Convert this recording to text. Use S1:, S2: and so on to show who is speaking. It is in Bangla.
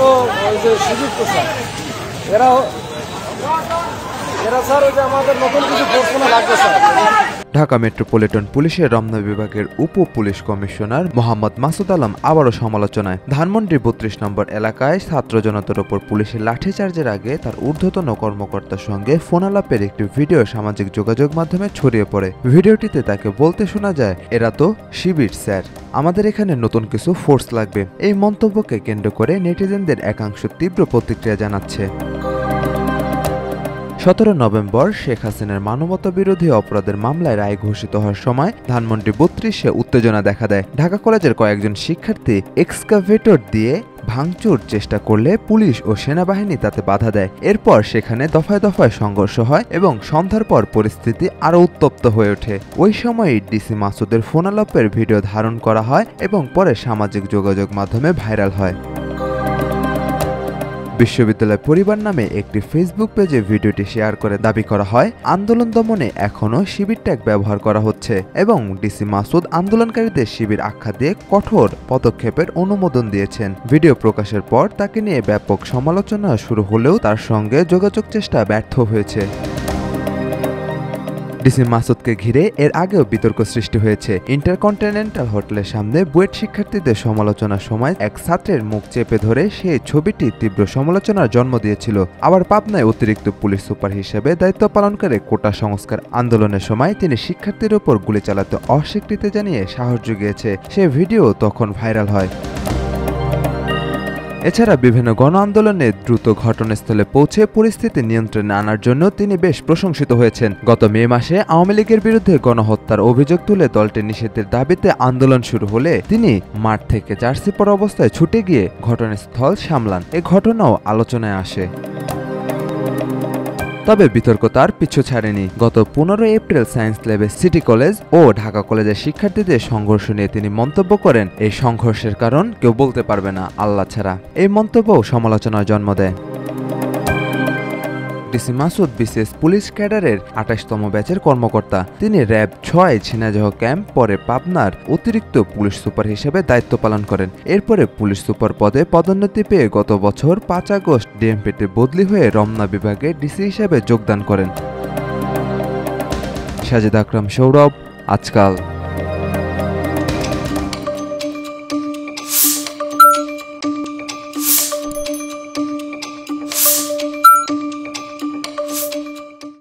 S1: তো ওই যে সুযোগ প্রচার এরা স্যার ওই যে আমাদের নতুন কিছু ঘোষণা লাগবে স্যার।
S2: ঢাকা মেট্রোপলিটন পুলিশের রমনা বিভাগের উপ পুলিশ কমিশনার মোহাম্মদ মাসুদ আলম আবারও সমালোচনায়। ধানমন্ডি ৩২ নম্বর এলাকায় ছাত্র জনতার ওপর পুলিশের লাঠিচার্জের আগে তার ঊর্ধ্বতন কর্মকর্তার সঙ্গে ফোনালাপের একটি ভিডিও সামাজিক যোগাযোগ মাধ্যমে ছড়িয়ে পড়ে। ভিডিওটিতে তাকে বলতে শোনা যায়, এরা তো শিবির স্যার, আমাদের এখানে নতুন কিছু ফোর্স লাগবে। এই মন্তব্যকে কেন্দ্র করে নেটিজেনদের একাংশ তীব্র প্রতিক্রিয়া জানাচ্ছে। ১৭ নভেম্বর শেখ হাসিনার মানবতা বিরোধী অপরাধের মামলায় রায় ঘোষিত হওয়ার সময় ধানমন্ডি ৩২-এ উত্তেজনা দেখা দেয়। ঢাকা কলেজের কয়েকজন শিক্ষার্থী এক্সকাভেটর দিয়ে ভাঙচুর চেষ্টা করলে পুলিশ ও সেনাবাহিনী তাতে বাধা দেয়। এরপর সেখানে দফায় দফায় সংঘর্ষ হয় এবং সন্ধ্যার পর পরিস্থিতি আরও উত্তপ্ত হয়ে ওঠে। ওই সময়ই ডিসি মাসুদের ফোনালাপের ভিডিও ধারণ করা হয় এবং পরে সামাজিক যোগাযোগ মাধ্যমে ভাইরাল হয়। বিশ্ববিদ্যালয় পরিবার নামে একটি ফেসবুক পেজে ভিডিওটি শেয়ার করে দাবি করা হয়, আন্দোলন দমনে এখনও শিবির ট্যাগ ব্যবহার করা হচ্ছে এবং ডিসি মাসুদ আন্দোলনকারীদের শিবির আখ্যা দিয়ে কঠোর পদক্ষেপের অনুমোদন দিয়েছেন। ভিডিও প্রকাশের পর তাকে নিয়ে ব্যাপক সমালোচনা শুরু হলেও তার সঙ্গে যোগাযোগ চেষ্টা ব্যর্থ হয়েছে। ডিসি মাসুদকে ঘিরে এর আগেও বিতর্ক সৃষ্টি হয়েছে। ইন্টারকন্টিনেন্টাল হোটেলের সামনে বুয়েট শিক্ষার্থীদের সমালোচনার সময় এক ছাত্রের মুখ চেপে ধরে সেই ছবিটি তীব্র সমালোচনার জন্ম দিয়েছিল। আবার পাবনায় অতিরিক্ত পুলিশ সুপার হিসেবে দায়িত্ব পালনকারী কোটা সংস্কার আন্দোলনের সময় তিনি শিক্ষার্থীর ওপর গুলি চালাতে অস্বীকৃতি জানিয়ে সাহস জুগিয়েছে। সে ভিডিও তখন ভাইরাল হয়। এছাড়া বিভিন্ন গণ আন্দোলনে দ্রুত ঘটনাস্থলে পৌঁছে পরিস্থিতি নিয়ন্ত্রণে আনার জন্য তিনি বেশ প্রশংসিত হয়েছেন। গত মে মাসে আওয়ামী লীগের বিরুদ্ধে গণহত্যার অভিযোগ তুলে দলটি নিষেধের দাবিতে আন্দোলন শুরু হলে তিনি মাঠ থেকে জার্সি পরা অবস্থায় ছুটে গিয়ে ঘটনাস্থল সামলান। এ ঘটনাও আলোচনায় আসে। তবে বিতর্ক তার পিছু ছাড়েনি। গত ১৫ এপ্রিল সায়েন্স ল্যাবে সিটি কলেজ ও ঢাকা কলেজের শিক্ষার্থীদের সংঘর্ষ নিয়ে তিনি মন্তব্য করেন, এই সংঘর্ষের কারণ কেউ বলতে পারবে না আল্লাহ ছাড়া। এই মন্তব্যও সমালোচনার জন্ম দেয়। ডিসি মাসুদ বিসিএস পুলিশ ক্যাডারের ২৮তম ব্যাচের কর্মকর্তা। তিনি র্যাব ৬ ঝিনাইদহ ক্যাম্প, পরে পাবনার অতিরিক্ত পুলিশ সুপার হিসেবে দায়িত্ব পালন করেন। এরপরে পুলিশ সুপার পদে পদোন্নতি পেয়ে গত বছর ৫ আগস্ট ডিএমপিতে বদলি হয়ে রমনা বিভাগে ডিসি হিসেবে যোগদান করেন। সাজিদ আকরাম, সৌরভ, আজকাল।